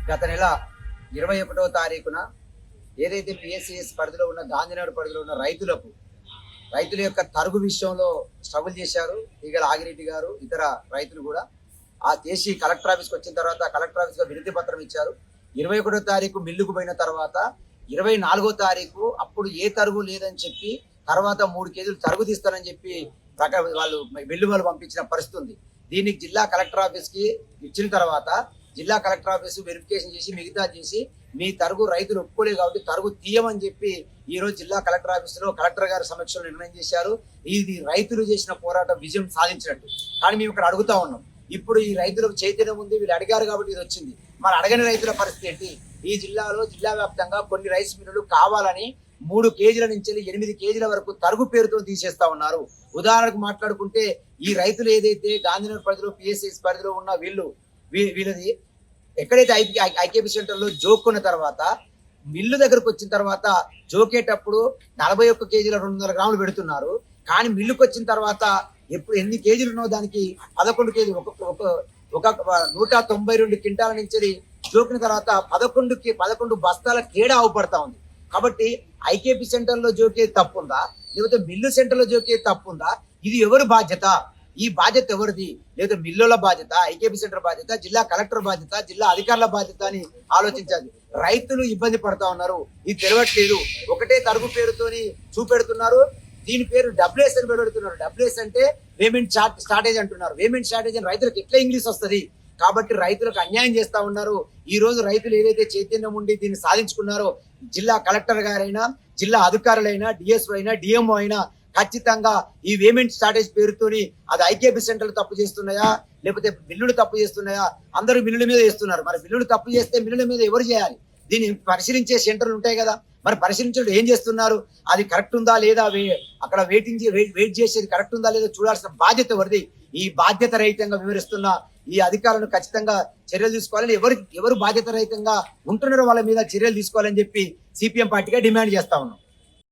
గత నెల 21వ తారీఖున ఏదైతే పిఎస్సిఎస్ పరిధిలో ఉన్న గాంధీనగర్ పరిధిలో ఉన్న రైతుల యొక్క తరుగు విషయంలో స్ట్రగుల్ చేశారు ఈగల ఆగిరెడ్డి గారు, ఇతర రైతులు కూడా. ఆ చేసి కలెక్టర్ ఆఫీస్కి వచ్చిన తర్వాత కలెక్టర్ ఆఫీస్లో వినతి పత్రం ఇచ్చారు. 21వ తారీఖు మిల్లుకు పోయిన తర్వాత 24వ తారీఖు అప్పుడు ఏ తరుగు లేదని చెప్పి తర్వాత 3 కేజీలు తరుగు తీస్తారని చెప్పి వాళ్ళు మిల్లు వాళ్ళు పంపించిన పరిస్థితి ఉంది. దీనికి జిల్లా కలెక్టర్ ఆఫీస్కి ఇచ్చిన తర్వాత జిల్లా కలెక్టర్ ఆఫీసు వెరిఫికేషన్ చేసి మిగతా చేసి మీ తరుగు రైతులు ఒప్పుకోలేదు కాబట్టి తరుగు తీయమని చెప్పి ఈ రోజు జిల్లా కలెక్టర్ ఆఫీసులో కలెక్టర్ గారి సమక్షంలో నిర్ణయం చేశారు. ఇది రైతులు చేసిన పోరాటం విజయం సాధించినట్టు. కానీ మేము ఇక్కడ అడుగుతా ఉన్నాం, ఇప్పుడు ఈ రైతులకు చైతన్యం ఉంది, వీళ్ళు అడిగారు కాబట్టి ఇది వచ్చింది. మరి అడగని రైతుల పరిస్థితి ఏంటి? ఈ జిల్లాలో జిల్లా వ్యాప్తంగా కొన్ని రైస్ మిల్లులు కావాలని 3 కేజీల నుంచి 8 కేజీల వరకు తరుగు పేరుతో తీసేస్తా ఉన్నారు. ఉదాహరణకు మాట్లాడుకుంటే ఈ రైతులు ఏదైతే గాంధీనగర్ పరిధిలో పిఎస్సిఎస్ పరిధిలో ఉన్న వీళ్ళది ఎక్కడైతే ఐకేపీ సెంటర్లో జోక్కున్న తర్వాత మిల్లు దగ్గరకు వచ్చిన తర్వాత జోకేటప్పుడు 41 కేజీల 200 గ్రాములు పెడుతున్నారు. కానీ మిల్లుకు వచ్చిన తర్వాత ఎన్ని కేజీలు ఉన్నో దానికి 11 కేజీలు ఒక 192 క్వింటాల నుంచి జోకిన తర్వాత 11 బస్తాల తేడా అవపడతా ఉంది. కాబట్టి ఐకేపీ సెంటర్లో జోకేది తప్పుందా, లేకపోతే మిల్లు సెంటర్లో జోకేది తప్పుందా? ఇది ఎవరి బాధ్యత? ఈ బాధ్యత ఎవరిది? లేదా మిల్లుల బాధ్యత, ఐకేపీ సెంటర్ బాధ్యత, జిల్లా కలెక్టర్ బాధ్యత, జిల్లా అధికారుల బాధ్యత అని ఆలోచించాలి. రైతులు ఇబ్బంది పడతా ఉన్నారు, ఇది తెలవట్లేదు. ఒకటే తరుగు పేరుతోని చూపెడుతున్నారు. దీని పేరు డబ్ల్యూఎస్ అని పెడుతున్నారు. డబ్ల్యూఎస్ అంటే పేమెంట్ స్టార్టేజ్ అంటున్నారు. పేమెంట్ స్టార్టేజ్ అని రైతులకు ఎట్లా ఇంగ్లీష్ వస్తుంది? కాబట్టి రైతులకు అన్యాయం చేస్తా ఉన్నారు. ఈ రోజు రైతులు ఏదైతే చైతన్యం ఉండి దీన్ని సాధించుకున్నారో జిల్లా కలెక్టర్ గారైనా, జిల్లా అధికారులైనా, డిఎస్ఓ అయినా, డిఎంఓ అయినా ఖచ్చితంగా ఈ పేమెంట్ స్టార్టేజ్ పేరుతోని అది ఐకేపీ సెంటర్లు తప్పు చేస్తున్నాయా, లేకపోతే మిల్లులు తప్పు చేస్తున్నాయా? అందరూ మిల్లుల మీద వేస్తున్నారు. మరి మిల్లులు తప్పు చేస్తే మిల్లుల మీద ఎవరు చేయాలి? దీన్ని పరిశీలించే సెంటర్లు ఉంటాయి కదా, మరి పరిశీలించడం ఏం చేస్తున్నారు? అది కరెక్ట్ ఉందా లేదా, అక్కడ వెయిట్ చేసేది కరెక్ట్ ఉందా లేదా చూడాల్సిన బాధ్యత ఎవరిది? ఈ బాధ్యత రహితంగా వివరిస్తున్న ఈ అధికారులను ఖచ్చితంగా చర్యలు తీసుకోవాలని, ఎవరు బాధ్యత రహితంగా ఉంటున్నారో వాళ్ళ మీద చర్యలు తీసుకోవాలని చెప్పి సిపిఎం పార్టీగా డిమాండ్ చేస్తా ఉన్నాం.